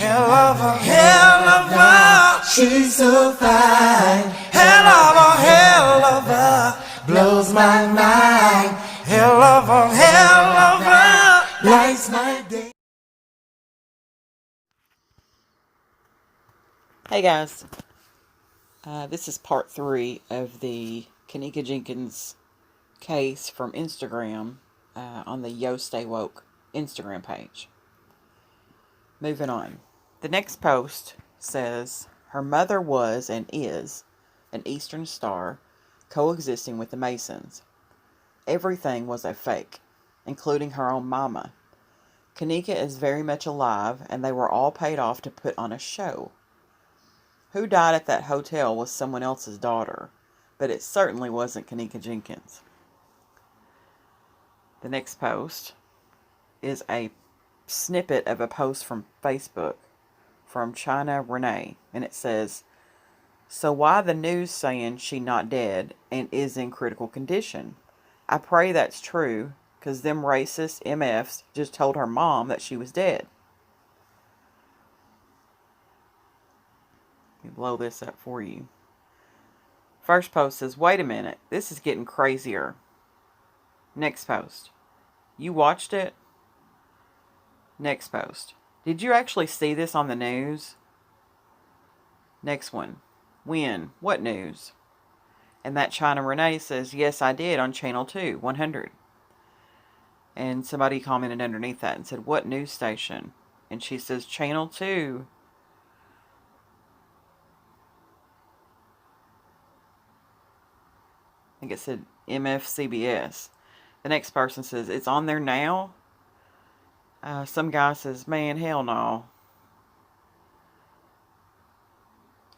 hell of a, she's so fine. Hell of a, blows my mind. Hell of a, lights my day. Hey guys, this is part 3 of the Kenneka Jenkins case from Instagram on the Yo Stay Woke Instagram page. Moving on. The next post says, her mother was and is an Eastern Star coexisting with the Masons. Everything was a fake, including her own mama. Kenneka is very much alive and they were all paid off to put on a show. Who died at that hotel was someone else's daughter, but it certainly wasn't Kenneka Jenkins. The next post is a snippet of a post from Facebook from China Renee, and it says, so why the news saying she not dead and is in critical condition? I pray that's true, because them racist MFs just told her mom that she was dead. Let me blow this up for you. First post says, wait a minute, this is getting crazier. Next post, you watched it? Next post, did you actually see this on the news? Next one, when? What news? And that China Renee says, yes, I did on Channel 2, 100. And somebody commented underneath that and said, what news station? And she says, Channel 2. I think it said MFCBS. The next person says, it's on there now? Some guy says, man, hell no.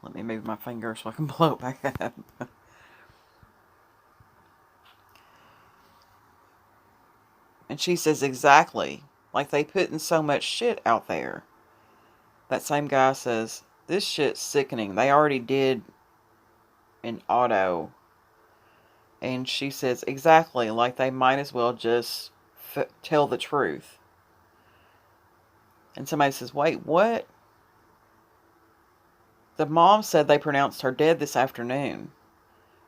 Let me move my finger so I can blow it back up. And she says, exactly. Like they putting so much shit out there. That same guy says, this shit's sickening. They already did an auto. And she says, exactly. Like they might as well just tell the truth. And somebody says, wait, what? The mom said they pronounced her dead this afternoon.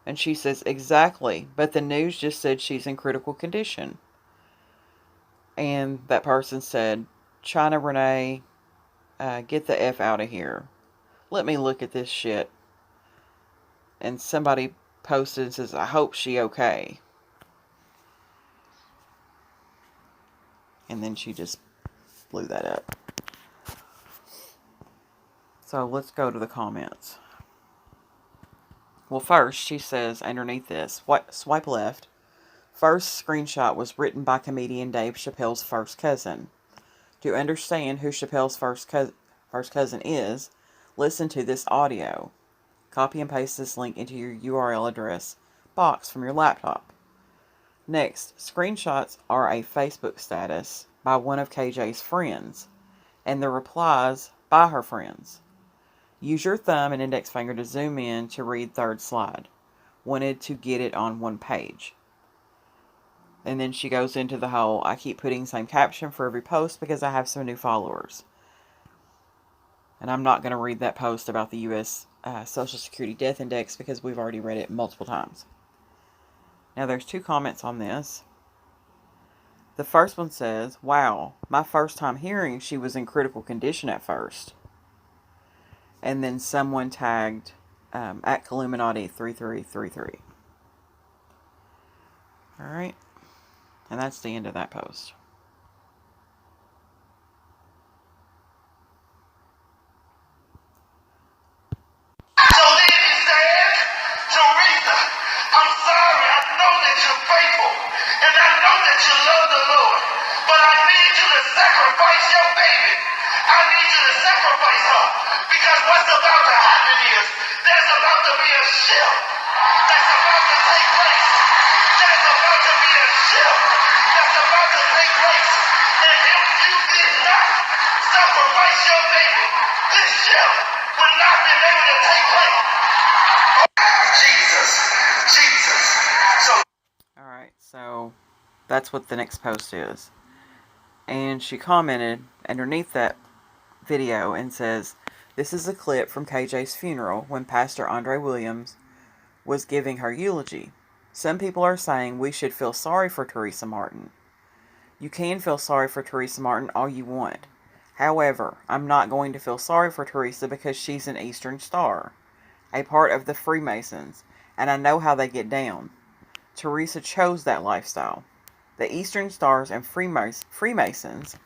And she says, exactly. But the news just said she's in critical condition. And that person said, China Renee, get the F out of here. Let me look at this shit. And somebody posted and says, I hope she okay. And then she just blew that up. So let's go to the comments. Well, first she says underneath this, swipe left. First screenshot was written by comedian Dave Chappelle's first cousin. To understand who Chappelle's first cousin is, listen to this audio. Copy and paste this link into your URL address box from your laptop. Next, screenshots are a Facebook status by one of KJ's friends, and the replies by her friends. Use your thumb and index finger to zoom in to read third slide. Wanted to get it on one page. And then she goes into the whole, I keep putting the same caption for every post because I have some new followers. And I'm not going to read that post about the U.S. Social Security Death Index because we've already read it multiple times. Now there's 2 comments on this. The first one says, wow, my first time hearing she was in critical condition at first. And then someone tagged at Illuminati 3333. Alright. And that's the end of that post. So then he said, Teresa, I'm sorry, I know that you're faithful, and I know that you love the Lord, but I need you to sacrifice your baby. I need you to sacrifice her, because what's about to happen is, there's about to be a shift that's about to take place. There's about to be a shift that's about to take place. And if you did not sacrifice your baby, this shift would not be able to take place. Jesus. So, Alright, so that's what the next post is. And she commented underneath that video and says, "This is a clip from KJ's funeral when Pastor Andre Williams was giving her eulogy. Some people are saying we should feel sorry for Teresa Martin. You can feel sorry for Teresa Martin all you want. However, I'm not going to feel sorry for Teresa because she's an Eastern Star, a part of the Freemasons, and I know how they get down. Teresa chose that lifestyle. The Eastern Stars and Freemasons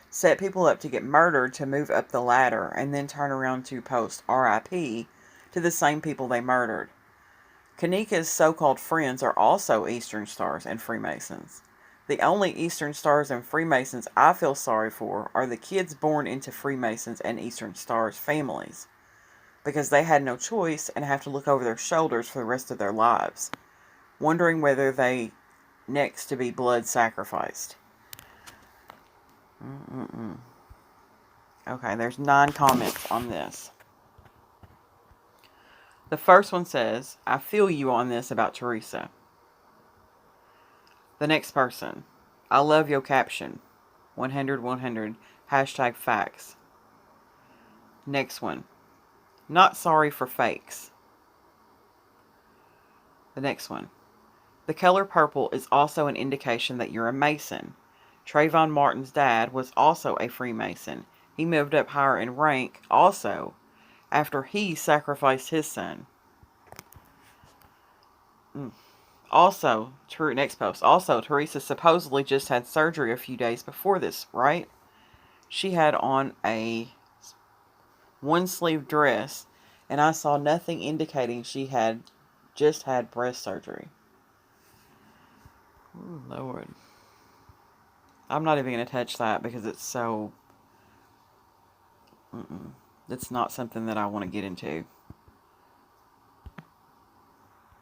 set people up to get murdered to move up the ladder and then turn around to post RIP to the same people they murdered. Kenneka's so-called friends are also Eastern Stars and Freemasons. The only Eastern Stars and Freemasons I feel sorry for are the kids born into Freemasons and Eastern Stars families, because they had no choice and have to look over their shoulders for the rest of their lives, wondering whether they next to be blood sacrificed." Okay, there's 9 comments on this. The first one says, "I feel you on this about Teresa." The next person, "I love your caption. 100 hashtag facts." Next one, "Not sorry for fakes." The next one, "The color purple is also an indication that you're a Mason. Trayvon Martin's dad was also a Freemason. He moved up higher in rank also after he sacrificed his son." Also, next post. "Also, Teresa supposedly just had surgery a few days before this, right? She had on a one-sleeve dress, and I saw nothing indicating she had just had breast surgery." Ooh, Lord. I'm not even going to touch that because it's so... It's not something that I want to get into.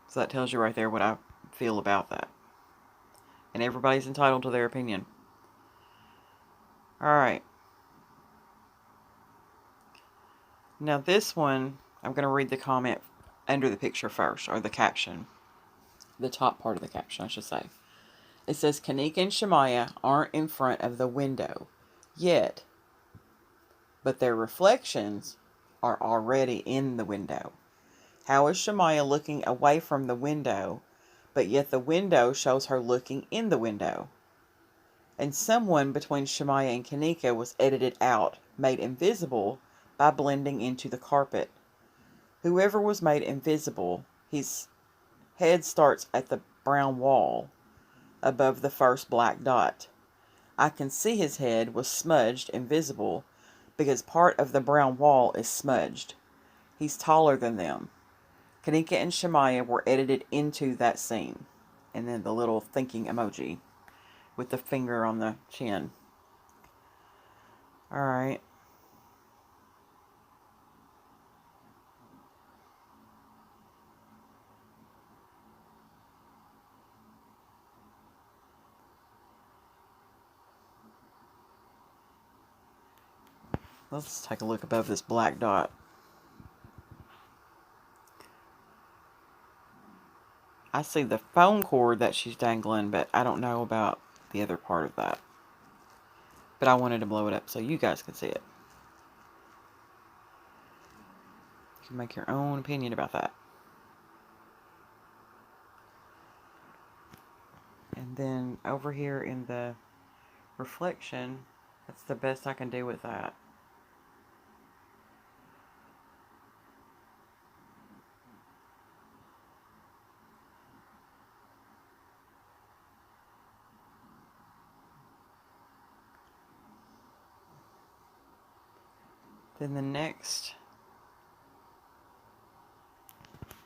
So that tells you right there what I feel about that. And everybody's entitled to their opinion. Alright. Now this one, I'm going to read the comment under the picture first, or the caption. The top part of the caption, I should say. It says, "Kenneka and Shemaiah aren't in front of the window yet, but their reflections are already in the window. How is Shemaiah looking away from the window, but yet the window shows her looking in the window? And someone between Shemaiah and Kenneka was edited out, made invisible by blending into the carpet. Whoever was made invisible, his head starts at the brown wall above the first black dot. I can see his head was smudged invisible because part of the brown wall is smudged. He's taller than them. Kenneka and Shemaiah were edited into that scene." And then the little thinking emoji with the finger on the chin. Alright. Let's take a look above this black dot. I see the phone cord that she's dangling, but I don't know about the other part of that. But I wanted to blow it up so you guys can see it. You can make your own opinion about that. And then over here in the reflection, that's the best I can do with that. Then the next,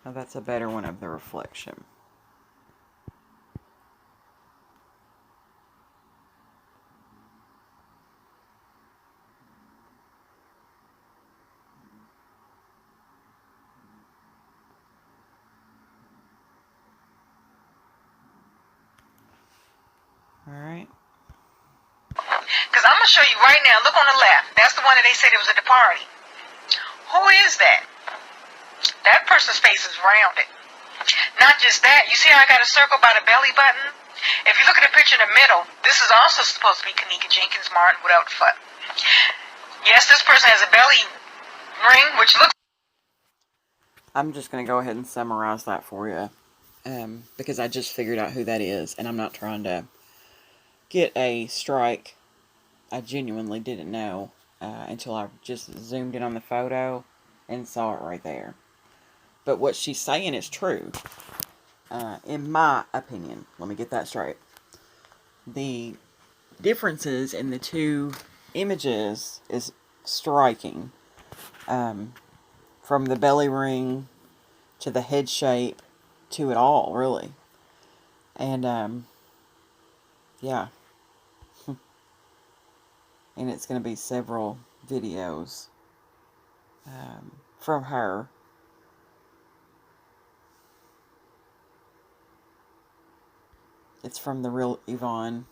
oh, that's a better one of the reflection. Alright. Because I'm going to show you right now. Look on the left. That's the one that they said it was at the party. Who is that? That person's face is rounded. Not just that. You see how I got a circle by the belly button? If you look at the picture in the middle, this is also supposed to be Kenneka Jenkins Martin without the foot. Yes, this person has a belly ring, which looks... I'm just going to go ahead and summarize that for you. Because I just figured out who that is, and I'm not trying to get a strike. I genuinely didn't know until I just zoomed in on the photo and saw it right there. But what she's saying is true, in my opinion. Let me get that straight. The differences in the two images is striking. From the belly ring to the head shape to it all, really. And, yeah. And it's going to be several videos from her. It's from The Real Yvonne.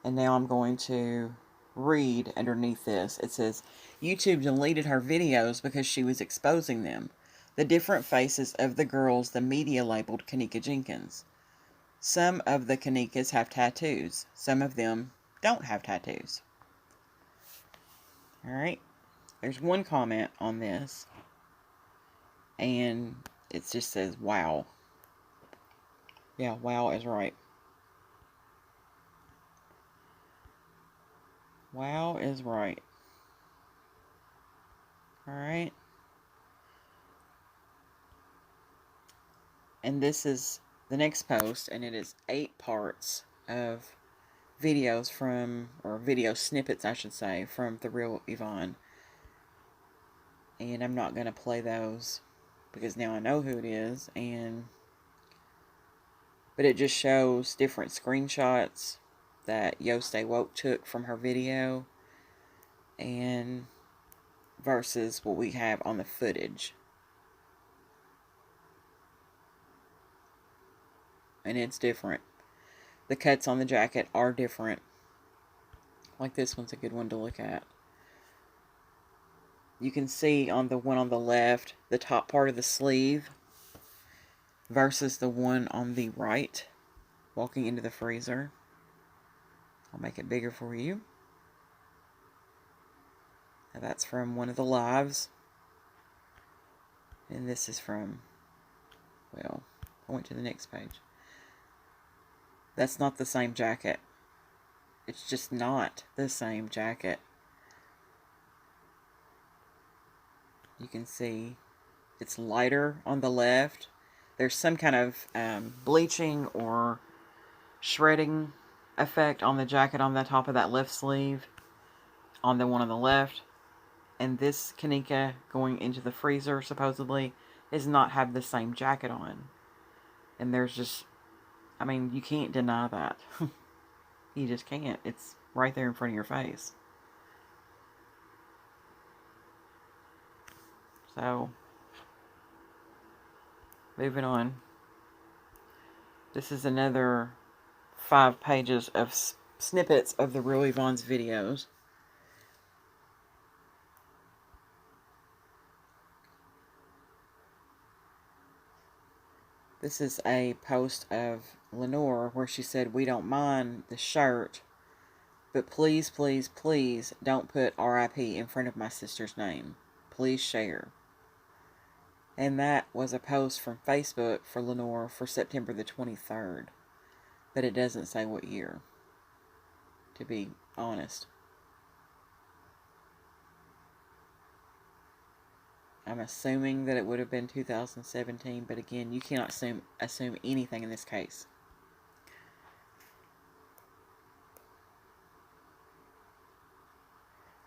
And now I'm going to read underneath this. It says, YouTube deleted her videos because she was exposing them. The different faces of the girls the media labeled Kenneka Jenkins. Some of the Kennekas have tattoos. Some of them don't have tattoos. Alright. There's one comment on this. And it just says, wow. Yeah, wow is right. Wow is right. Alright. And this is the next post, and it is 8 parts of videos from, or video snippets, I should say, from The Real Yvonne. And I'm not going to play those because now I know who it is, but it just shows different screenshots that Yo Stay Woke took from her video and versus what we have on the footage. And it's different. The cuts on the jacket are different. Like this one's a good one to look at. You can see on the one on the left, the top part of the sleeve versus the one on the right, walking into the freezer. I'll make it bigger for you. Now that's from one of the lives. And this is from, well, I went to the next page. That's not the same jacket. It's just not the same jacket. You can see it's lighter on the left. There's some kind of bleaching or shredding effect on the jacket on the top of that left sleeve on the one on the left. And this Kenneka going into the freezer, supposedly, does not have the same jacket on. And there's just, I mean, you can't deny that. You just can't. It's right there in front of your face. So, moving on. This is another 5 pages of snippets of The Real Yvonne's videos. This is a post of Lenore where she said, "We don't mind the shirt, but please, please, please don't put RIP in front of my sister's name. Please share." And that was a post from Facebook for Lenore for September the 23rd. But it doesn't say what year, to be honest. I'm assuming that it would have been 2017, but again, you cannot assume anything in this case.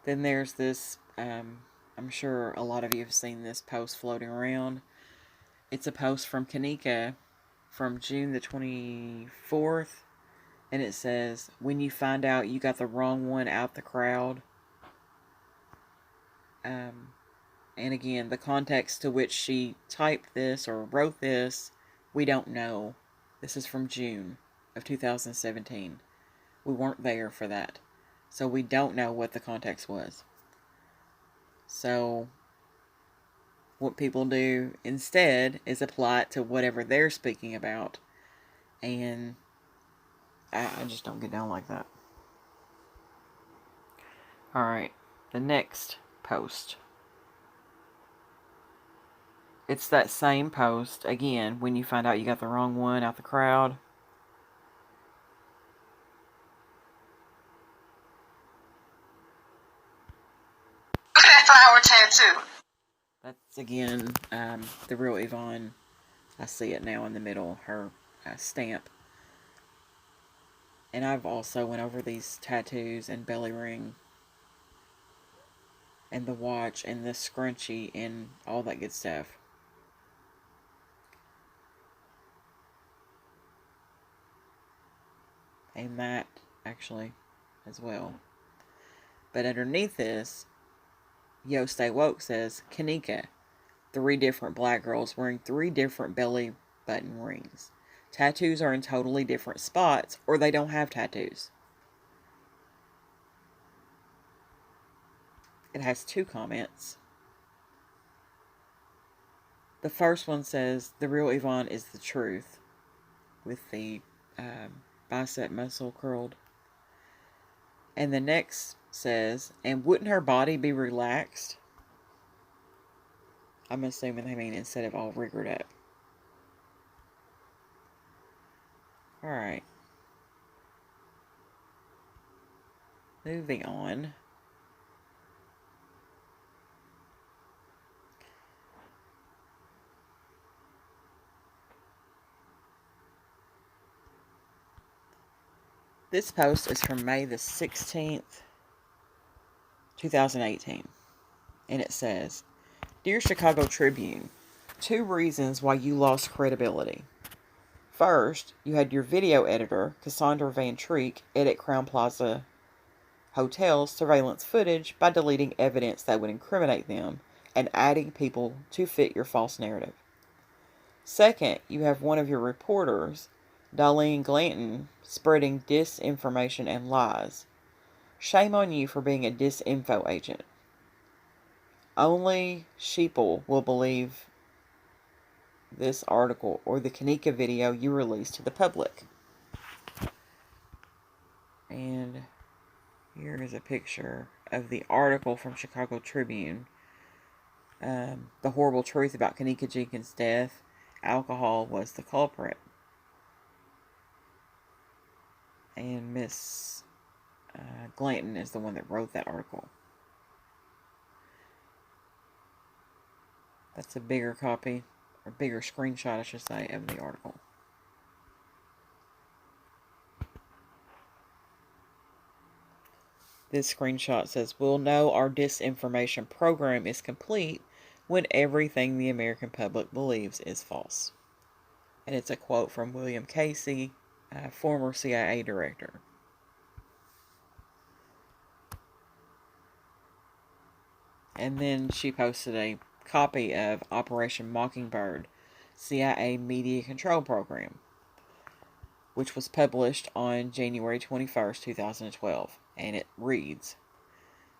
Then there's this, I'm sure a lot of you have seen this post floating around. It's a post from Kenneka from June the 24th, and it says, "When you find out you got the wrong one out the crowd." And again, the context to which she typed this or wrote this, we don't know. This is from June of 2017. We weren't there for that. So we don't know what the context was. So what people do instead is apply it to whatever they're speaking about. And I just don't get down like that. Alright. the next post. It's that same post, again, when you find out you got the wrong one out the crowd. Look at that flower tattoo. That's, again, the real Yvonne. I see it now in the middle, her stamp. And I've also went over these tattoos and belly ring and the watch and the scrunchie and all that good stuff. And that, actually, as well. But underneath this, Yo Stay Woke says, Kenneka, 3 different black girls wearing 3 different belly button rings. Tattoos are in totally different spots, or they don't have tattoos. It has 2 comments. The first one says, the real Yvonne is the truth, with the bicep muscle curled. And the next says, and wouldn't her body be relaxed? I'm assuming they mean instead of all rigored up. Alright. Moving on. This post is from May the 16th, 2018. And it says, Dear Chicago Tribune, 2 reasons why you lost credibility. First, you had your video editor, Cassandra Van Treek, edit Crown Plaza Hotel's surveillance footage by deleting evidence that would incriminate them and adding people to fit your false narrative. Second, you have one of your reporters, Darlene Glanton, spreading disinformation and lies. Shame on you for being a disinfo agent. Only sheeple will believe this article or the Kenneka video you released to the public. And here is a picture of the article from Chicago Tribune. The horrible truth about Kenneka Jenkins' death. Alcohol was the culprit. And Miss Glanton is the one that wrote that article. That's a bigger copy, or bigger screenshot, I should say, of the article. This screenshot says, we'll know our disinformation program is complete when everything the American public believes is false. And it's a quote from William Casey, former CIA director. And then she posted a copy of Operation Mockingbird, CIA Media Control Program, which was published on January 21st, 2012. And it reads,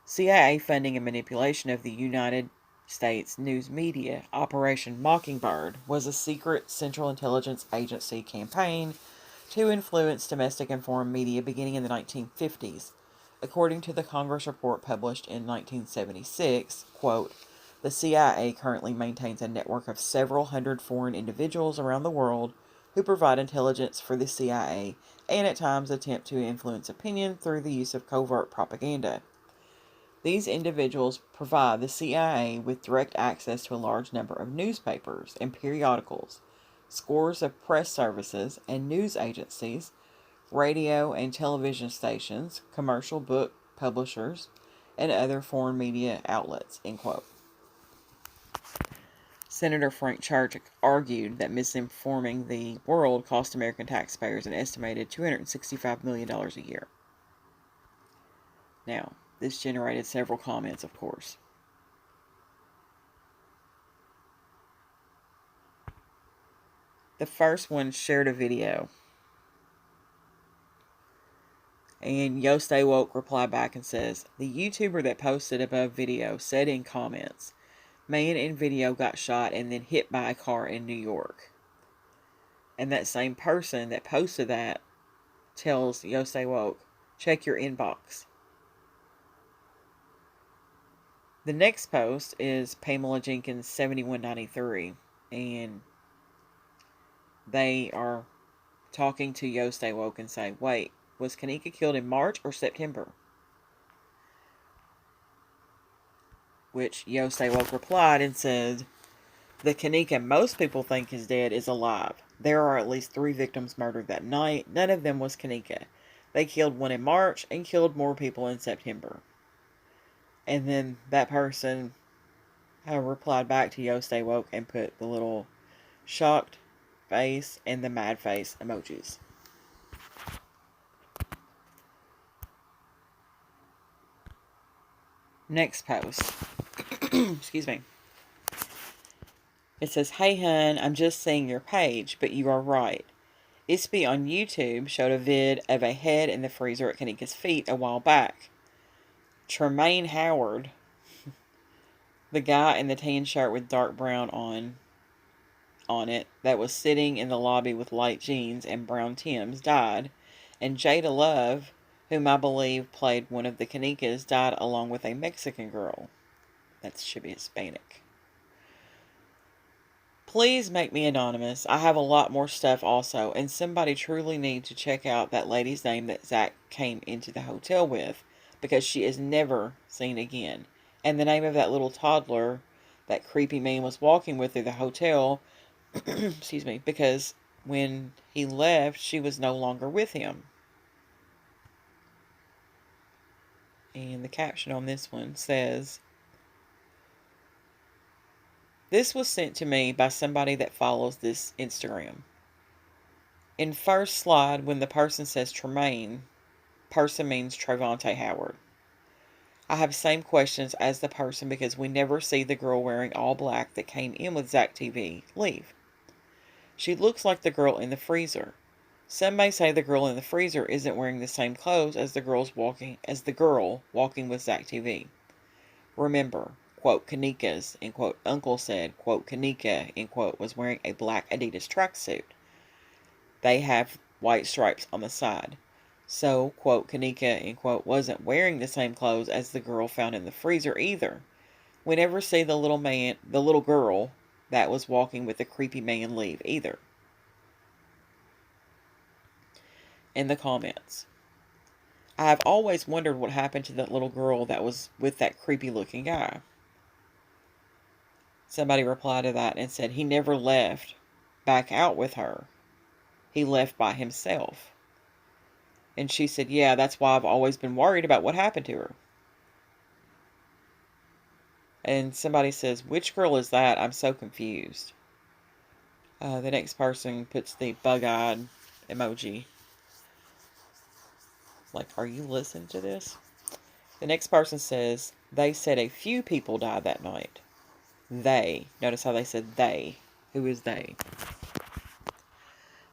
CIA funding and manipulation of the United States news media, Operation Mockingbird, was a secret Central Intelligence Agency campaign to influence domestic and foreign media beginning in the 1950s. According to the Congress report published in 1976, quote, the CIA currently maintains a network of several hundred foreign individuals around the world who provide intelligence for the CIA and at times attempt to influence opinion through the use of covert propaganda. These individuals provide the CIA with direct access to a large number of newspapers and periodicals, scores of press services and news agencies, radio and television stations, commercial book publishers, and other foreign media outlets, end quote. Senator Frank Church argued that misinforming the world cost American taxpayers an estimated $265 million a year. Now, this generated several comments, of course. The first one shared a video. And Yo Stay Woke replied back and says, the YouTuber that posted above video said in comments, man in video got shot and then hit by a car in New York. And that same person that posted that tells Yo Stay Woke, check your inbox. The next post is Pamela Jenkins 7193, and they are talking to Yo Stay Woke and say, wait, was Kenneka killed in March or September? Which Yo Stay Woke replied and said, the Kenneka most people think is dead is alive. There are at least 3 victims murdered that night. None of them was Kenneka. They killed one in March and killed more people in September. And then that person replied back to Yo Stay Woke and put the little shocked face and the mad face emojis. Next post. Excuse me. It says, hey hun, I'm just seeing your page, but you are right. Ispy on YouTube showed a vid of a head in the freezer at Kenneka's feet a while back. Tremaine Howard, the guy in the tan shirt with dark brown on it that was sitting in the lobby with light jeans and brown Timbs, died, and Jada Love, whom I believe played one of the Kennekas, died along with a Mexican girl. That should be Hispanic. Please make me anonymous. I have a lot more stuff also, and somebody truly needs to check out that lady's name that Zach came into the hotel with, because she is never seen again. And the name of that little toddler that creepy man was walking with through the hotel, excuse me, because when he left, she was no longer with him. And the caption on this one says, this was sent to me by somebody that follows this Instagram. In first slide, when the person says Tremaine, person means Trevante Howard. I have same questions as the person because we never see the girl wearing all black that came in with Zach TV leave. She looks like the girl in the freezer. Some may say the girl in the freezer isn't wearing the same clothes as the girl walking with Zach TV. Remember, quote, Kenneka's, end quote, uncle said, quote, Kenneka, end quote, was wearing a black Adidas tracksuit. They have white stripes on the side. So, quote, Kenneka, end quote, wasn't wearing the same clothes as the girl found in the freezer either. We never see the little girl that was walking with the creepy man leave either. In the comments, I have always wondered what happened to that little girl that was with that creepy looking guy. Somebody replied to that and said he never left back out with her. He left by himself. And she said, yeah, that's why I've always been worried about what happened to her. And somebody says, which girl is that? I'm so confused. The next person puts the bug-eyed emoji. Like, are you listening to this? The next person says, they said a few people died that night. They. Notice how they said they. Who is they?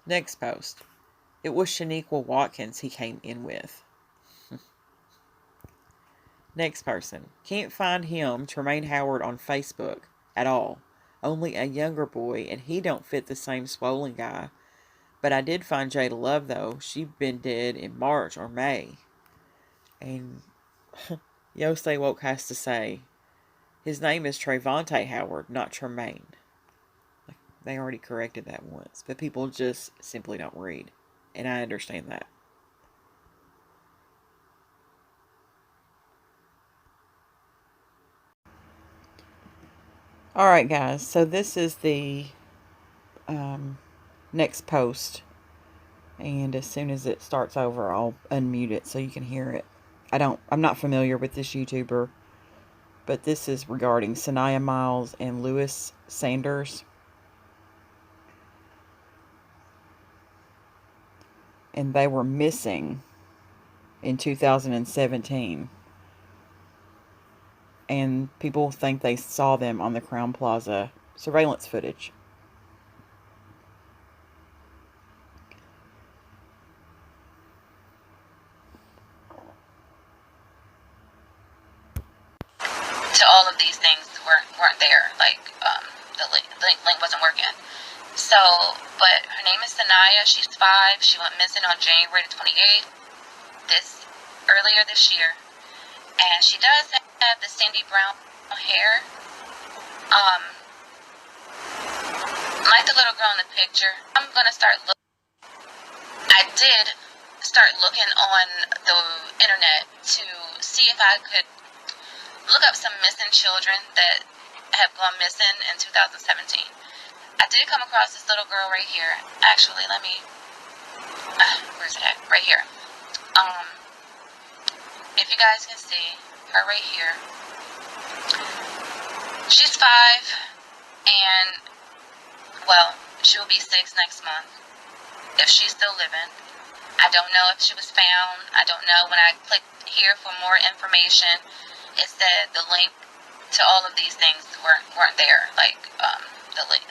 Next post. It was Shaniqua Watkins he came in with. Next person. Can't find him, Tremaine Howard, on Facebook at all. Only a younger boy, and he don't fit the same swollen guy. But I did find Jada Love, though. She'd been dead in March or May. And Yo Stay Woke has to say, his name is Trevante Howard, not Tremaine. They already corrected that once. But people just simply don't read. And I understand that. Alright guys, so this is the next post. And as soon as it starts over, I'll unmute it so you can hear it. I'm not familiar with this YouTuber, but this is regarding Sanaya Miles and Lewis Sanders. And they were missing in 2017. And people think they saw them on the Crown Plaza surveillance footage. To all of these things weren't there. Like the link wasn't working. So, but her name is Sanaya. She's 5. She went missing on January 28th, earlier this year, and she does have the Cindy Brown hair. Um, like the little girl in the picture. I'm gonna start looking. I did start looking on the internet to see if I could look up some missing children that have gone missing in 2017. I did come across this little girl right here. Actually, let me. Where's it at? Right here. If you guys can see her right here, she's 5, and well, she will be 6 next month if she's still living. I don't know if she was found. I don't know. When I clicked here for more information, it said the link to all of these things weren't there. Like the link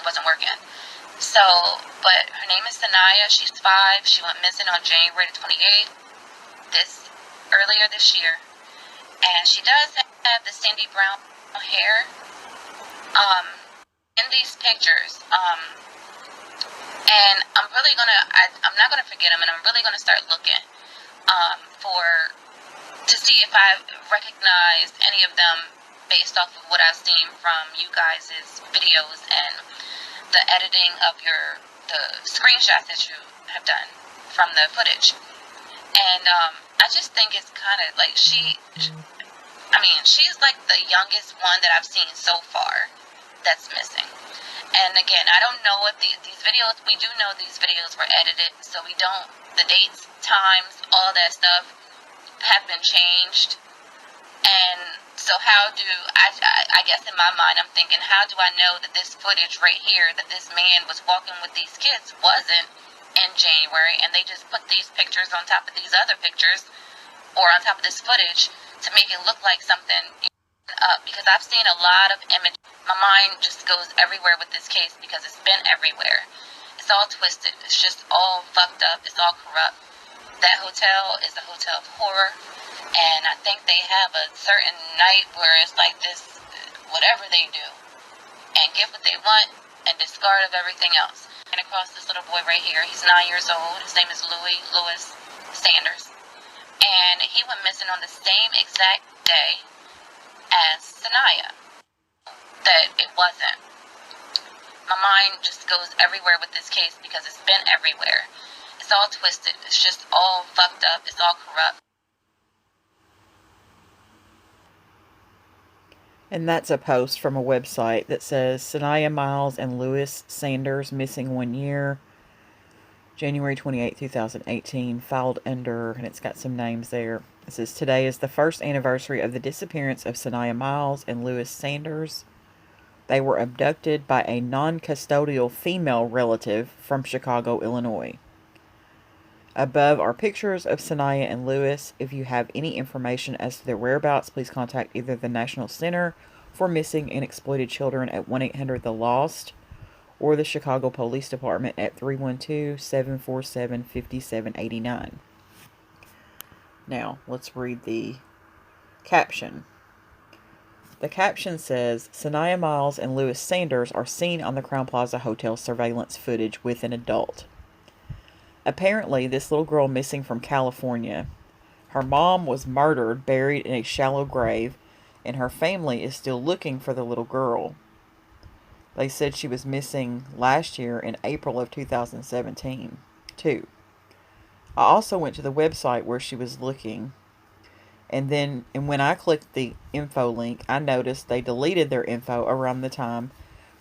wasn't working. So, but her name is Sanaya. She's 5. She went missing on January 28th, earlier this year, and she does have the sandy brown hair. In these pictures, and I'm really I'm not gonna forget them, and I'm really gonna start looking to see if I recognize any of them based off of what I've seen from you guys' videos and the editing of the screenshots that you have done from the footage. And I just think it's kind of like she's like the youngest one that I've seen so far that's missing. And again, I don't know if these videos, we do know these videos were edited, so the dates, times, all that stuff have been changed. And so how do, I guess in my mind, I'm thinking, how do I know that this footage right here, that this man was walking with these kids wasn't in January, and they just put these pictures on top of these other pictures, or on top of this footage, to make it look like something up, because I've seen a lot of images. My mind just goes everywhere with this case because it's been everywhere. It's all twisted. It's just all fucked up. It's all corrupt. That hotel is a hotel of horror, and I think they have a certain night where it's like this, whatever they do, and get what they want and discard of everything else. And across this little boy right here, he's 9 years old. His name is Louis Sanders, and he went missing on the same exact day as Sanaya. That it wasn't. My mind just goes everywhere with this case because it's been everywhere. It's all twisted. It's just all fucked up. It's all corrupt. And that's a post from a website that says Sanaya Miles and Louis Sanders missing 1 year. January 28, 2018, filed under, and it's got some names there. It says, today is the first anniversary of the disappearance of Sanaya Miles and Louis Sanders. They were abducted by a non-custodial female relative from Chicago, Illinois. Above are pictures of Sanaya and Louis. If you have any information as to their whereabouts, please contact either the National Center for Missing and Exploited Children at 1-800-THE-LOST or the Chicago Police Department at 312-747-5789. Now, let's read the caption. The caption says, Sanaya Miles and Louis Sanders are seen on the Crowne Plaza Hotel surveillance footage with an adult. Apparently, this little girl missing from California. Her mom was murdered, buried in a shallow grave, and her family is still looking for the little girl. They said she was missing last year in April of 2017, too. I also went to the website where she was looking, and when I clicked the info link, I noticed they deleted their info around the time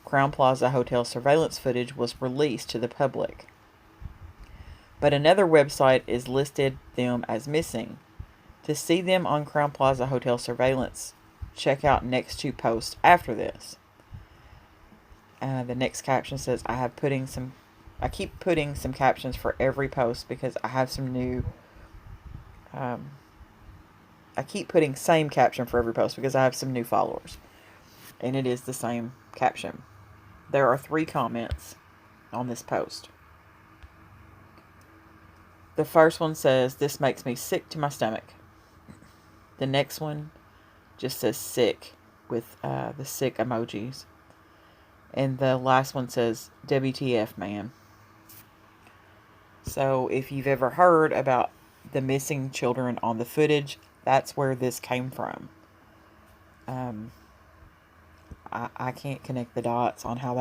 Crowne Plaza Hotel surveillance footage was released to the public. But another website is listed them as missing. To see them on Crowne Plaza Hotel surveillance, check out next 2 posts after this. The next caption says, I keep putting some captions for every post because I have some new, I keep putting same caption for every post because I have some new followers. And it is the same caption. There are 3 comments on this post. The first one says, this makes me sick to my stomach. The next one just says sick with the sick emojis. And the last one says, WTF, man. So if you've ever heard about the missing children on the footage, that's where this came from. I can't connect the dots on how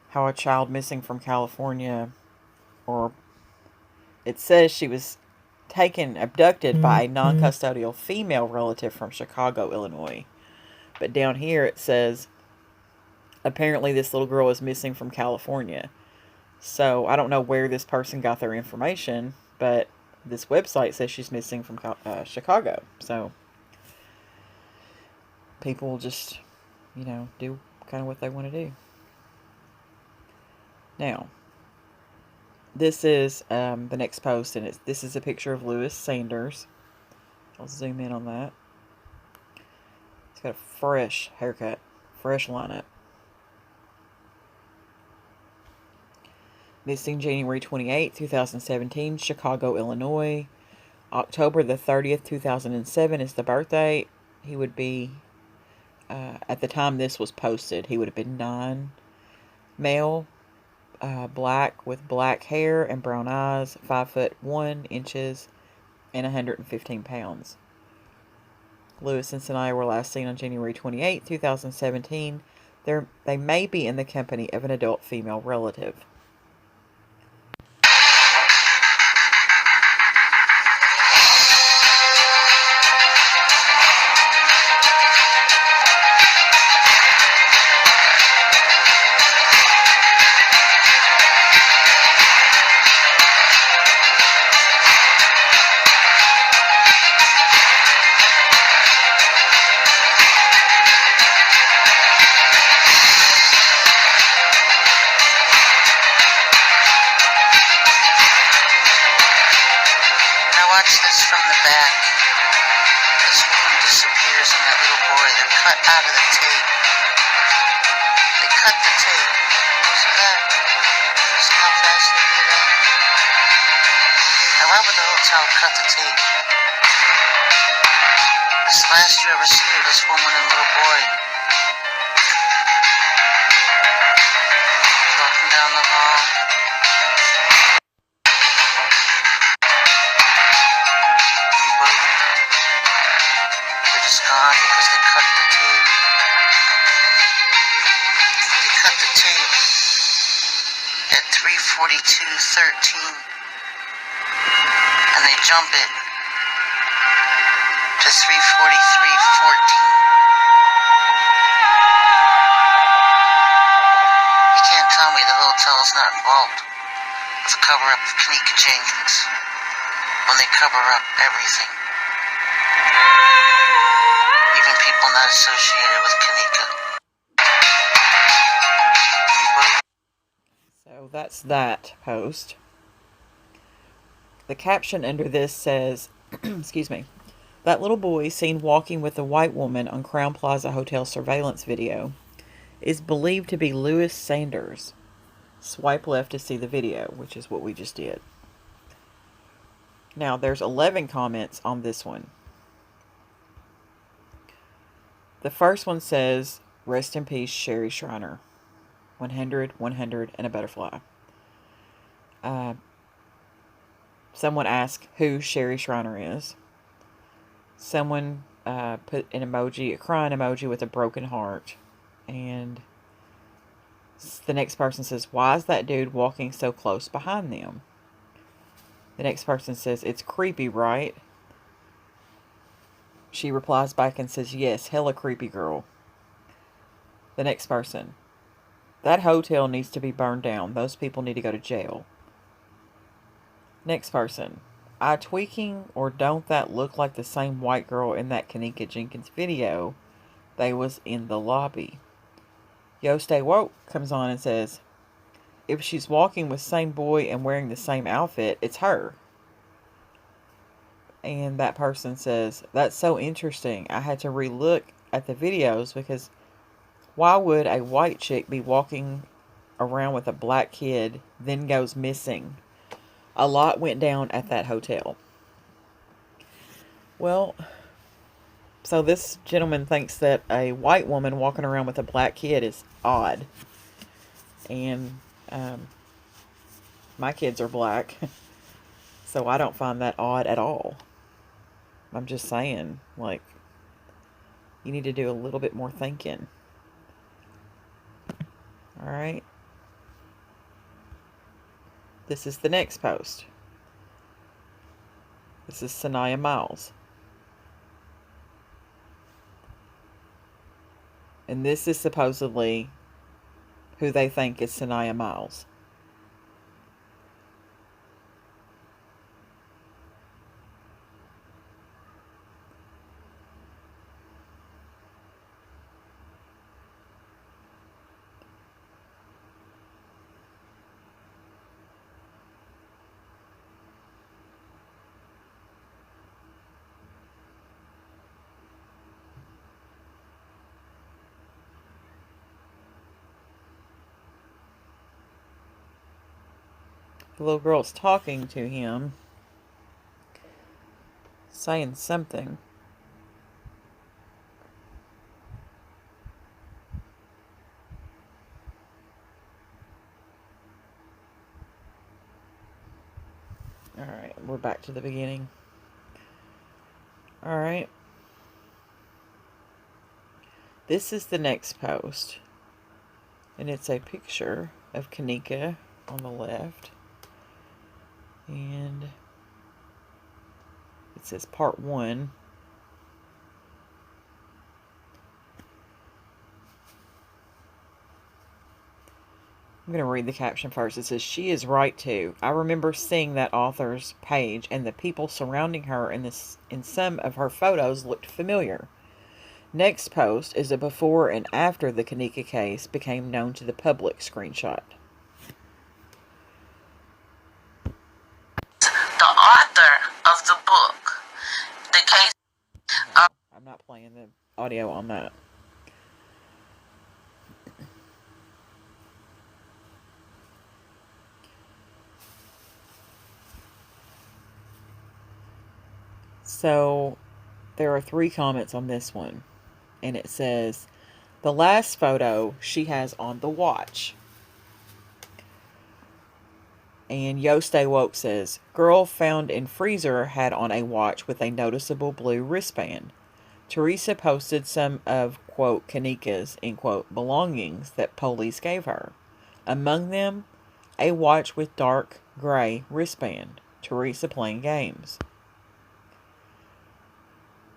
how a child missing from California, or it says she was abducted by a non-custodial female relative from Chicago, Illinois. But down here it says apparently this little girl is missing from California. So I don't know where this person got their information, but this website says she's missing from Chicago. So people just, do kind of what they want to do. Now, this is the next post, and this is a picture of Lewis Sanders. I'll zoom in on that. He's got a fresh haircut, fresh lineup. Missing January 28, 2017, Chicago, Illinois. October the 30th, 2007 is the birthday. He would be, at the time this was posted, he would have been 9. Male, black with black hair and brown eyes, 5'1" and 115 pounds. Lewis and Sanaya were last seen on January 28, 2017. They may be in the company of an adult female relative. Watch this from the back. This woman disappears and that little boy, they're cut out of the tape. They cut the tape. See that? See how fast they do that? Now why would the hotel cut the tape? This last you ever see of this woman and little boy. Walking down the hall. Gone because they cut the tape. They cut the tape at 3:42:13, and they jump it to 3:43:14. You can't tell me the hotel's not involved with the cover-up of Kenneka Jenkins when they cover up everything. Even people not associated with Kenneka. So that's that post. The caption under this says, excuse me, that little boy seen walking with a white woman on Crowne Plaza Hotel surveillance video is believed to be Lewis Sanders. Swipe left to see the video, which is what we just did. Now, there's 11 comments on this one. The first one says, rest in peace, Sherry Shriner. 100, 100, and a butterfly. Someone asked who Sherry Shriner is. Someone put an emoji, a crying emoji with a broken heart. And the next person says, why is that dude walking so close behind them? The next person says, it's creepy, right? She replies back and says, yes, hella creepy, girl. The next person, that hotel needs to be burned down. Those people need to go to jail. Next person, eye tweaking, or don't that look like the same white girl in that Kenneka Jenkins video? They was in the lobby. Yo Stay Woke comes on and says, if she's walking with same boy and wearing the same outfit, it's her. And that person says, that's so interesting. I had to re-look at the videos because why would a white chick be walking around with a black kid, then goes missing? A lot went down at that hotel. Well, so this gentleman thinks that a white woman walking around with a black kid is odd. And my kids are black, so I don't find that odd at all. I'm just saying, like, You need to do a little bit more thinking. All right. This is the next post. This is Sanaya Miles. And this is supposedly who they think is Sanaya Miles. The little girl's talking to him, saying something. Alright, we're back to the beginning. Alright. This is the next post. And it's a picture of Kenneka on the left. And it says part 1. I'm going to read the caption first. It says, "She is right too. I remember seeing that author's page, and the people surrounding her in some of her photos looked familiar." Next post is a before and after the Kenneka case became known to the public screenshot. The author of the book, the case. I'm not playing the audio on that. So there are 3 comments on this one. And it says, the last photo she has on the watch. And Yo Stay Woke says, girl found in freezer had on a watch with a noticeable blue wristband. Teresa posted some of, quote, Kenneka's, end quote, belongings that police gave her. Among them, a watch with dark gray wristband. Teresa playing games.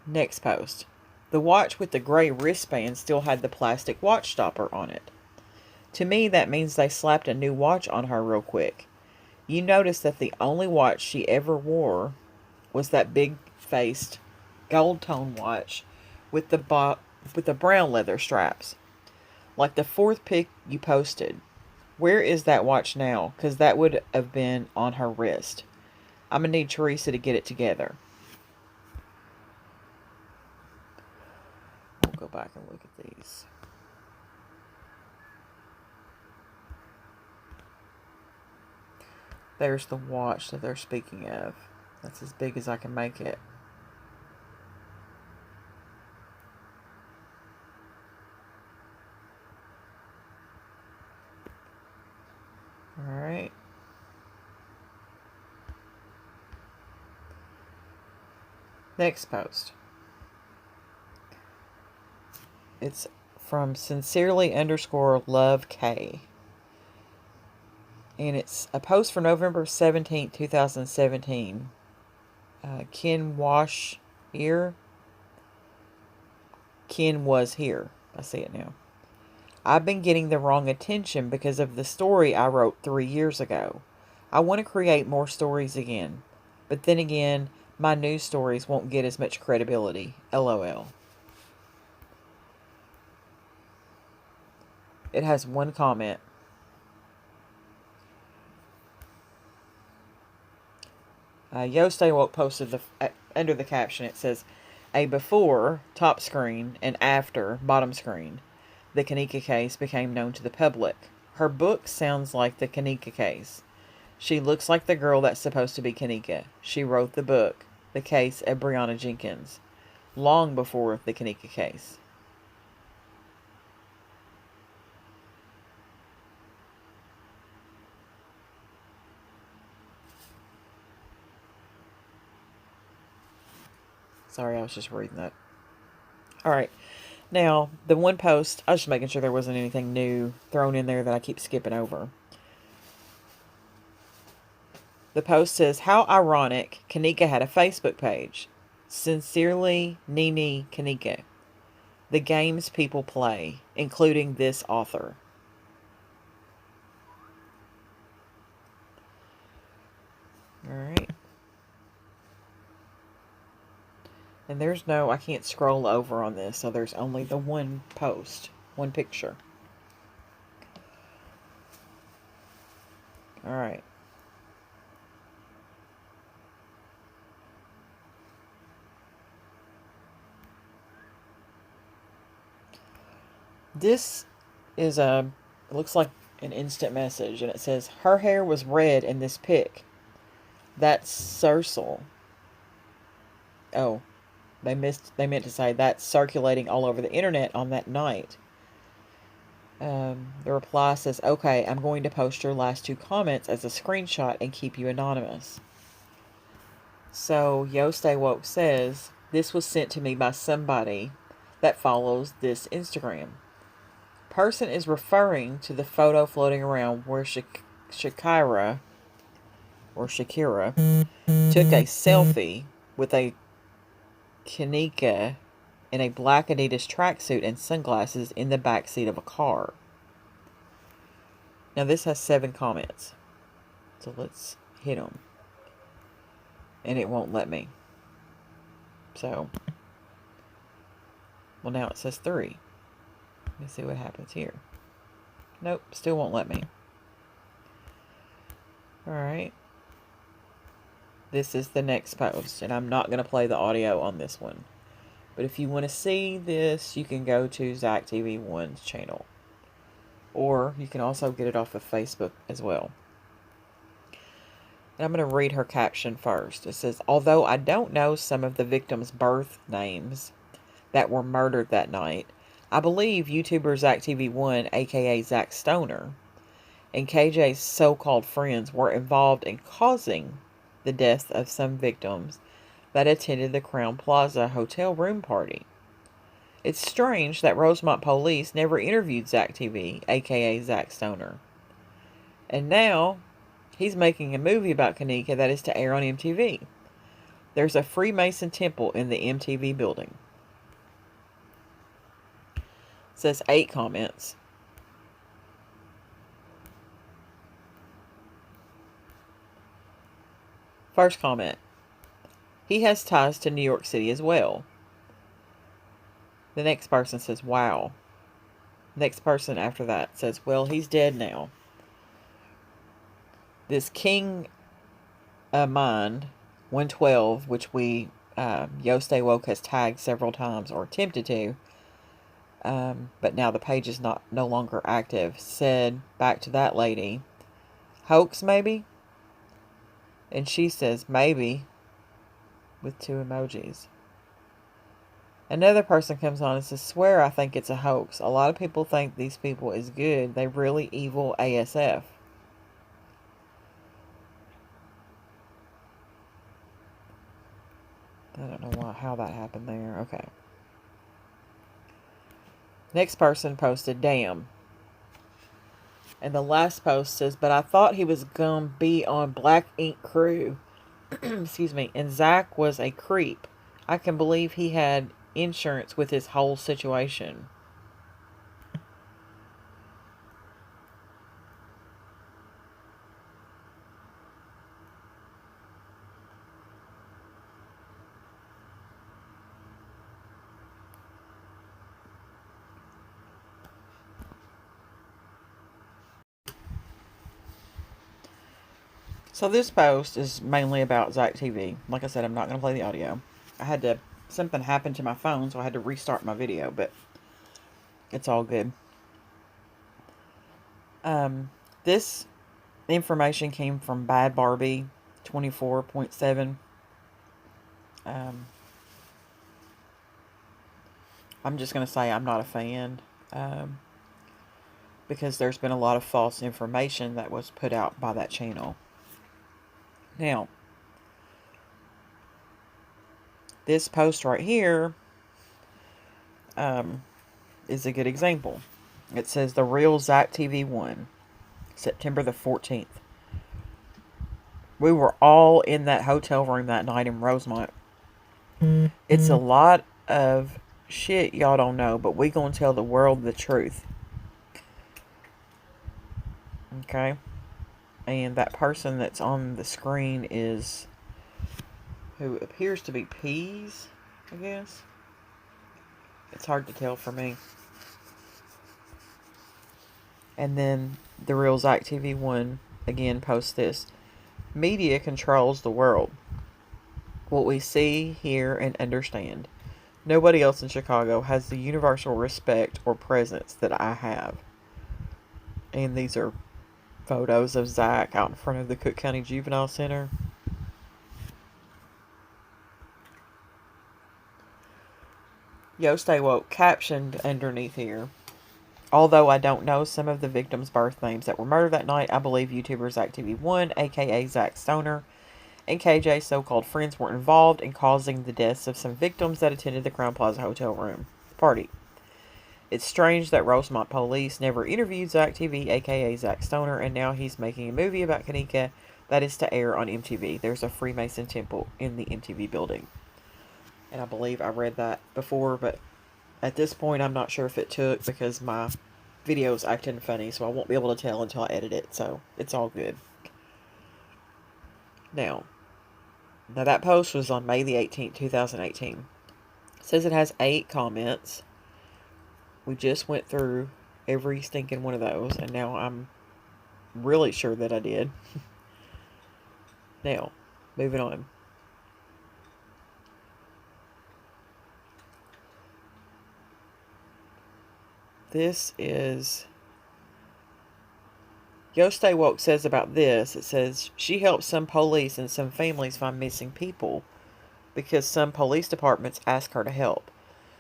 Next post. The watch with the gray wristband still had the plastic watch stopper on it. To me, that means they slapped a new watch on her real quick. You notice that the only watch she ever wore was that big-faced gold tone watch with the brown leather straps. Like the 4th pic you posted. Where is that watch now? Because that would have been on her wrist. I'm going to need Teresa to get it together. We'll go back and look at these. There's the watch that they're speaking of. That's as big as I can make it. Alright. Next post. It's from sincerely_love_K. And it's a post for November 17th, 2017. Ken was here. I see it now. I've been getting the wrong attention because of the story I wrote 3 years ago. I want to create more stories again. But then again, my news stories won't get as much credibility. LOL. It has 1 comment. Yo Stay Woke posted under the caption, it says, a before, top screen, and after, bottom screen. The Kenneka case became known to the public. Her book sounds like the Kenneka case. She looks like the girl that's supposed to be Kenneka. She wrote the book, The Case of Kenneka Jenkins, long before the Kenneka case. Sorry, I was just reading that. All right. Now, the one post, I was just making sure there wasn't anything new thrown in there that I keep skipping over. The post says, how ironic, Kenneka had a Facebook page. Sincerely, Nene Kenneka. The games people play, including this author. All right. And there's no, I can't scroll over on this, so there's only the one post, one picture. All right. This is it looks like an instant message, and it says, her hair was red in this pic. That's Circle. Oh, they meant to say that's circulating all over the internet on that night. The reply says, okay, I'm going to post your last 2 comments as a screenshot and keep you anonymous. So Yo Stay Woke says, this was sent to me by somebody that follows this Instagram. Person is referring to the photo floating around where Shakira took a selfie with a Kenneka in a black Adidas tracksuit and sunglasses in the back seat of a car. Now this has 7 comments, so let's hit them, and it won't let me. So, well, now it says 3. Let me see what happens here. Nope, still won't let me. Alright. This is the next post, and I'm not going to play the audio on this one. But if you want to see this, you can go to Zach TV1's channel. Or you can also get it off of Facebook as well. And I'm going to read her caption first. It says, although I don't know some of the victims' birth names that were murdered that night, I believe YouTuber Zach TV1, aka Zach Stoner, and KJ's so-called friends were involved in causing the death of some victims that attended the Crown Plaza hotel room party. It's strange that Rosemont police never interviewed Zach TV, aka Zach Stoner. And now, he's making a movie about Kenneka that is to air on MTV. There's a Freemason temple in the MTV building. It says 8 comments. First comment. He has ties to New York City as well. The next person says, wow. Next person after that says, well, he's dead now. This King Mind 112, which we, Yo Stay Woke has tagged several times or attempted to, but now the page is no longer active, said back to that lady, hoax maybe? And she says, maybe, with 2 emojis. Another person comes on and says, swear I think it's a hoax. A lot of people think these people is good. They really evil ASF. I don't know how that happened there. Okay. Next person posted, damn. And the last post says, but I thought he was going to be on Black Ink Crew. Excuse me. And Zach was a creep. I can believe he had insurance with his whole situation. So this post is mainly about Zach TV. Like I said, I'm not going to play the audio. Something happened to my phone, so I had to restart my video, but it's all good. This information came from Bad Barbie 24.7. I'm just going to say I'm not a fan, because there's been a lot of false information that was put out by that channel. Now, this post right here is a good example. It says the real Zach TV 1, September the 14th. We were all in that hotel room that night in Rosemont. It's a lot of shit y'all don't know, but we gonna tell the world the truth. Okay? And that person that's on the screen is who appears to be Peas, I guess. It's hard to tell for me. And then the real Zach TV 1 again posts this. Media controls the world. What we see, hear, and understand. Nobody else in Chicago has the universal respect or presence that I have. And these are photos of Zach out in front of the Cook County Juvenile Center. Yo Stay Woke captioned underneath here. Although I don't know some of the victims' birth names that were murdered that night, I believe YouTuber Zach TV1, aka Zach Stoner, and KJ's so-called friends were involved in causing the deaths of some victims that attended the Crown Plaza hotel room party. It's strange that Rosemont police never interviewed Zach TV, aka Zach Stoner, and now he's making a movie about Kenneka that is to air on MTV. There's a Freemason temple in the MTV building. And I believe I read that before, but at this point I'm not sure if it took because my video's acting funny, so I won't be able to tell until I edit it, so it's all good. Now that post was on May the 18th, 2018. It says it has 8 comments. We just went through every stinking one of those, and now I'm really sure that I did. Now, moving on. This is... Yo Stay Woke says about this, it says, she helps some police and some families find missing people because some police departments ask her to help.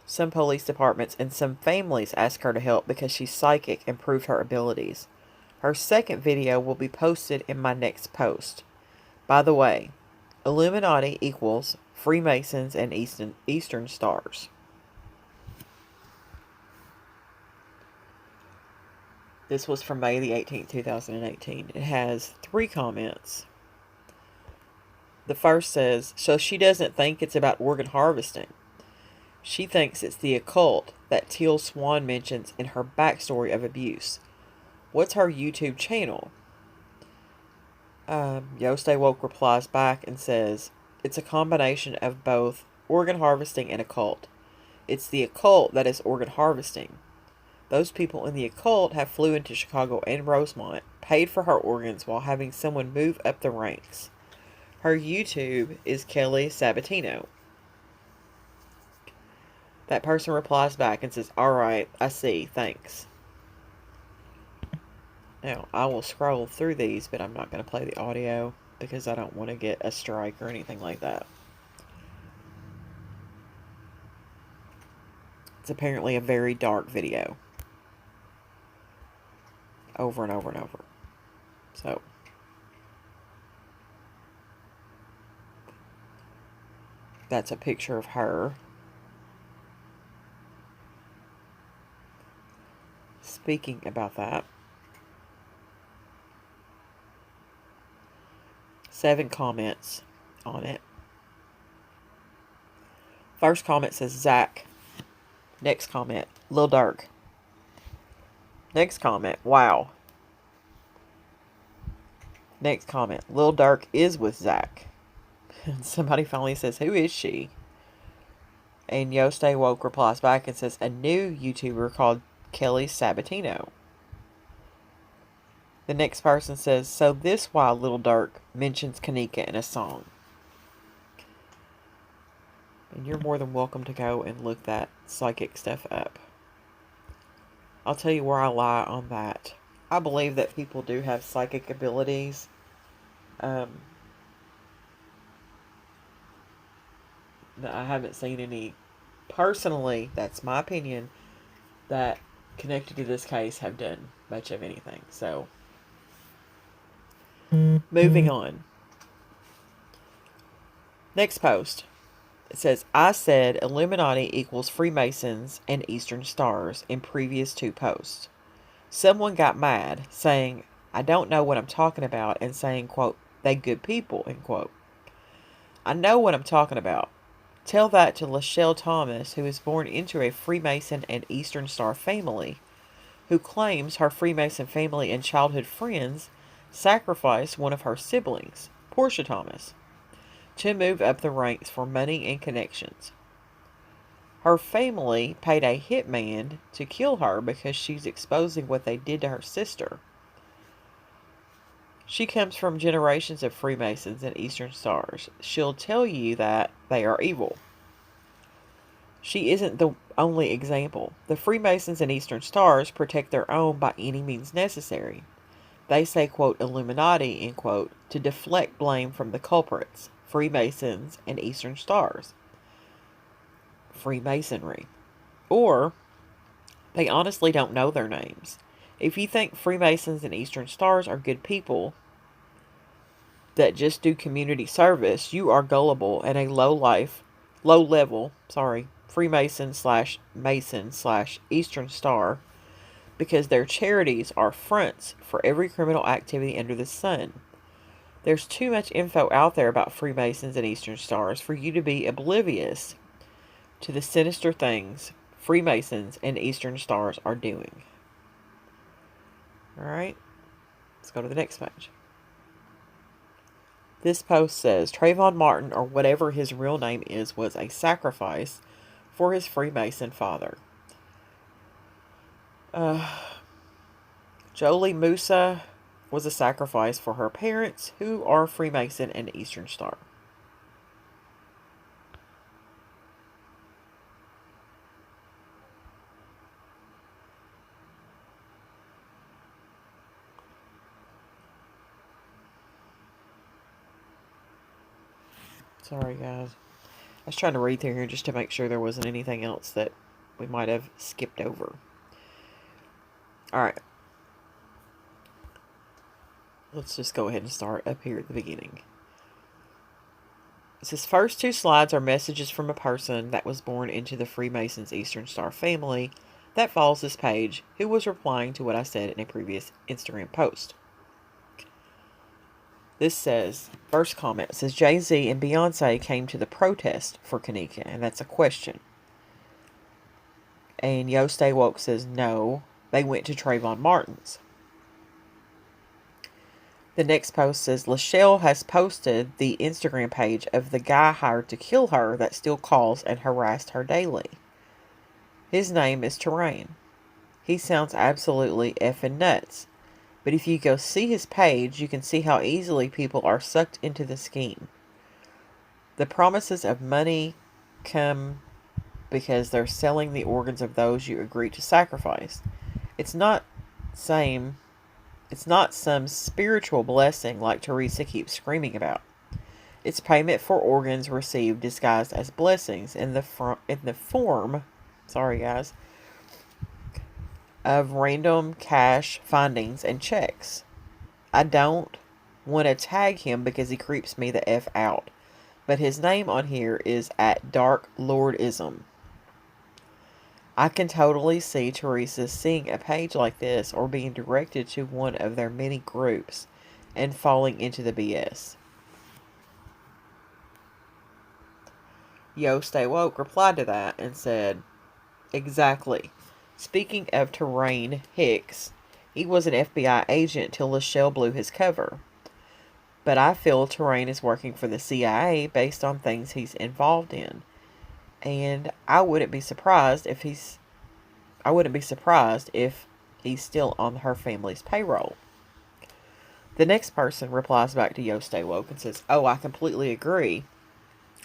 Some police departments and some families ask her to help because she's psychic and proved her abilities. Her second video will be posted in my next post. By the way, Illuminati equals Freemasons and Eastern Stars. This was from May the 18th, 2018. It has 3 comments. The first says, so she doesn't think it's about organ harvesting. She thinks it's the occult that Teal Swan mentions in her backstory of abuse. What's her YouTube channel? Yo Stay Woke replies back and says, it's a combination of both organ harvesting and occult. It's the occult that is organ harvesting. Those people in the occult have flew into Chicago and Rosemont, paid for her organs while having someone move up the ranks. Her YouTube is Kelly Sabatino. That person replies back and says, alright, I see, thanks. Now, I will scroll through these, but I'm not going to play the audio because I don't want to get a strike or anything like that. It's apparently a very dark video. Over and over and over. So, that's a picture of her. Speaking about that, 7 comments on it. First comment says Zach. Next comment, Lil Durk. Next comment, wow. Next comment, Lil Durk is with Zach. And somebody finally says, who is she? And Yo Stay Woke replies back and says, a new YouTuber called Kelly Sabatino. The next person says, so this why Lil Durk mentions Kenneka in a song. And you're more than welcome to go and look that psychic stuff up. I'll tell you where I lie on that. I believe that people do have psychic abilities. I haven't seen any, personally, that's my opinion, that connected to this case have done much of anything. So, moving on. Next post It says, I said Illuminati equals Freemasons and Eastern Stars in previous 2 posts. Someone got mad, saying, I don't know what I'm talking about, and saying, quote, they good people, end quote. I know what I'm talking about. Tell that to Lachelle Thomas, who was born into a Freemason and Eastern Star family, who claims her Freemason family and childhood friends sacrificed one of her siblings, Portia Thomas, to move up the ranks for money and connections. Her family paid a hitman to kill her because she's exposing what they did to her sister. She comes from generations of Freemasons and Eastern Stars. She'll tell you that they are evil. She isn't the only example. The Freemasons and Eastern Stars protect their own by any means necessary. They say, quote, Illuminati, end quote, to deflect blame from the culprits, Freemasons and Eastern Stars. Freemasonry. Or, they honestly don't know their names. If you think Freemasons and Eastern Stars are good people that just do community service, you are gullible and a low level, Freemason / Mason / Eastern Star, because their charities are fronts for every criminal activity under the sun. There's too much info out there about Freemasons and Eastern Stars for you to be oblivious to the sinister things Freemasons and Eastern Stars are doing. Alright, let's go to the next page. This post says, Trayvon Martin, or whatever his real name is, was a sacrifice for his Freemason father. Jolie Musa was a sacrifice for her parents, who are Freemason and Eastern Star. Sorry, guys. I was trying to read through here just to make sure there wasn't anything else that we might have skipped over. Alright. Let's just go ahead and start up here at the beginning. It says, first 2 slides are messages from a person that was born into the Freemasons Eastern Star family that follows this page, who was replying to what I said in a previous Instagram post. This says, first comment says, Jay-Z and Beyonce came to the protest for Kenneka, and that's a question. And Yo Stay Woke says, no, they went to Trayvon Martin's. The next post says, Lachelle has posted the Instagram page of the guy hired to kill her that still calls and harassed her daily. His name is Terrain. He sounds absolutely effing nuts. But if you go see his page, you can see how easily people are sucked into the scheme. The promises of money come because they're selling the organs of those you agree to sacrifice. It's not some spiritual blessing like Teresa keeps screaming about. It's payment for organs received disguised as blessings in the form, sorry guys, of random cash findings and checks. I don't want to tag him because he creeps me the F out, but his name on here is at Dark Lordism. I can totally see Teresa seeing a page like this or being directed to one of their many groups and falling into the BS. Yo Stay Woke replied to that and said, exactly. Speaking of Terrain Hicks, he was an FBI agent till Lachelle blew his cover. But I feel Terrain is working for the CIA based on things he's involved in. And I wouldn't be surprised if he's still on her family's payroll. The next person replies back to Yo Stay Woke and says, oh, I completely agree.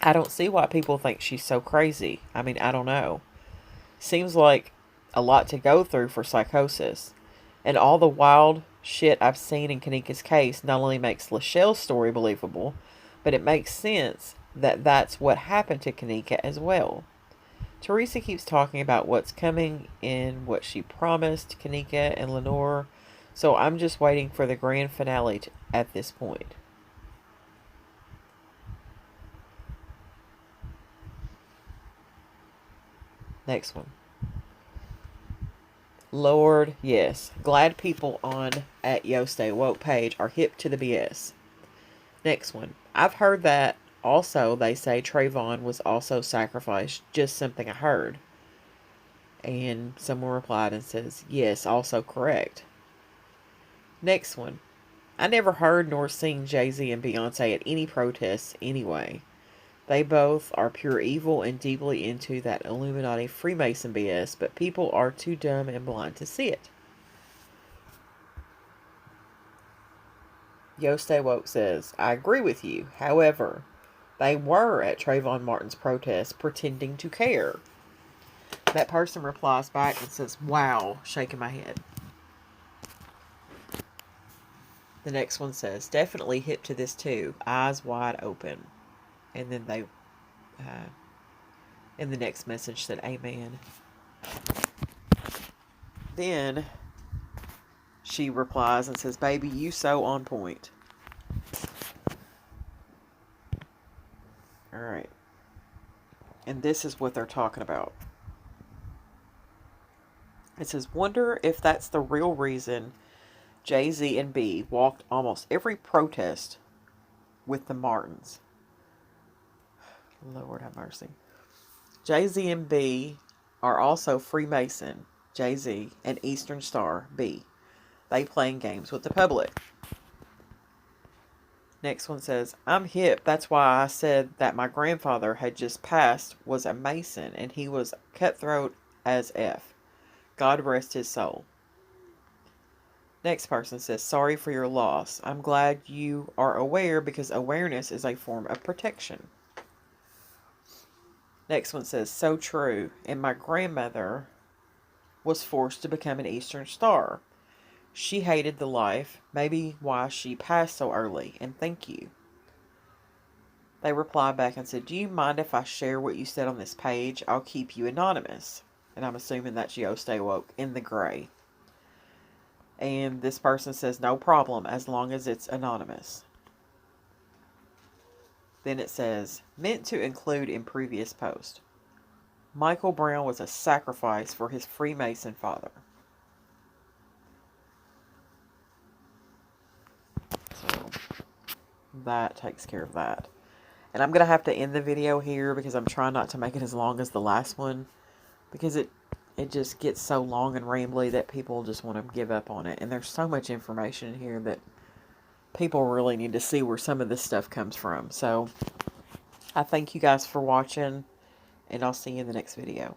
I don't see why people think she's so crazy. I mean, I don't know. Seems like a lot to go through for psychosis. And all the wild shit I've seen in Kenneka's case not only makes Lachelle's story believable, but it makes sense that that's what happened to Kenneka as well. Teresa keeps talking about what's coming and what she promised Kenneka and Lenore, so I'm just waiting for the grand finale at this point. Next one. Lord, yes. Glad people on at Yo Stay Woke page are hip to the BS. Next one. I've heard that also they say Trayvon was also sacrificed. Just something I heard. And someone replied and says, yes, also correct. Next one. I never heard nor seen Jay-Z and Beyonce at any protests anyway. They both are pure evil and deeply into that Illuminati Freemason BS, but people are too dumb and blind to see it. Yo Stay Woke says, I agree with you. However, they were at Trayvon Martin's protest pretending to care. That person replies back and says, wow, shaking my head. The next one says, definitely hip to this too. Eyes wide open. And then they, in the next message, said, amen. Then she replies and says, baby, you so on point. Alright. And this is what they're talking about. It says, wonder if that's the real reason Jay-Z and B walked almost every protest with the Martins. Lord have mercy. Jay-Z and B are also Freemason, Jay-Z, and Eastern Star, B. They playing games with the public. Next one says, I'm hip. That's why I said that my grandfather had just passed was a Mason, and he was cutthroat as F. God rest his soul. Next person says, sorry for your loss. I'm glad you are aware because awareness is a form of protection. Next one says, so true. And my grandmother was forced to become an Eastern Star. She hated the life, maybe why she passed so early, and thank you. They replied back and said, do you mind if I share what you said on this page? I'll keep you anonymous. And I'm assuming that's Yo Stay Woke in the gray. And this person says, no problem, as long as it's anonymous. Then it says, meant to include in previous post. Michael Brown was a sacrifice for his Freemason father. So, that takes care of that. And I'm going to have to end the video here because I'm trying not to make it as long as the last one. Because it just gets so long and rambly that people just want to give up on it. And there's so much information in here that people really need to see where some of this stuff comes from. So, I thank you guys for watching. And I'll see you in the next video.